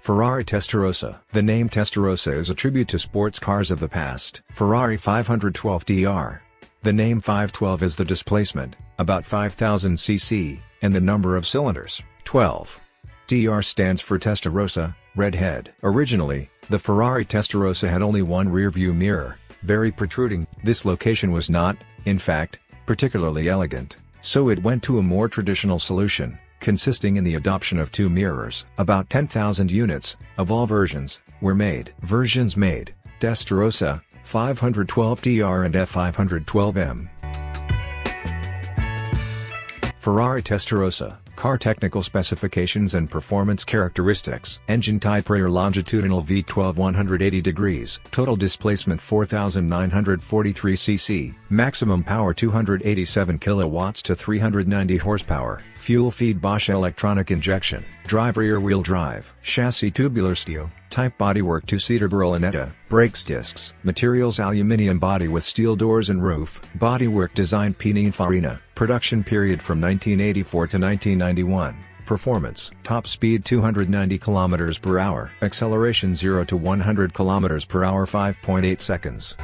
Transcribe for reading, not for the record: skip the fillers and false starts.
Ferrari Testarossa. The name Testarossa is a tribute to sports cars of the past. Ferrari 512 DR. The name 512 is the displacement, about 5000 cc, and the number of cylinders, 12. DR stands for Testa Rossa, red head. Originally, the Ferrari Testarossa had only one rear-view mirror, very protruding. This location was not, in fact, particularly elegant, so it went to a more traditional solution, consisting in the adoption of two mirrors. About 10,000 units, of all versions, were made. Versions made: Testarossa, 512 DR and F512M. Ferrari Testarossa. Car technical specifications and performance characteristics. Engine type rear longitudinal V12 180 degrees. Total displacement 4943 cc. Maximum power 287 kilowatts to 390 horsepower. Fuel feed Bosch electronic injection. Drive rear-wheel drive. Chassis tubular steel. Type bodywork 2-seater Berlinetta. Brakes discs. Materials aluminium body with steel doors and roof. Bodywork design Pininfarina. Production period from 1984 to 1991. Performance. Top speed 290 km per hour. Acceleration 0 to 100 km per hour 5.8 seconds.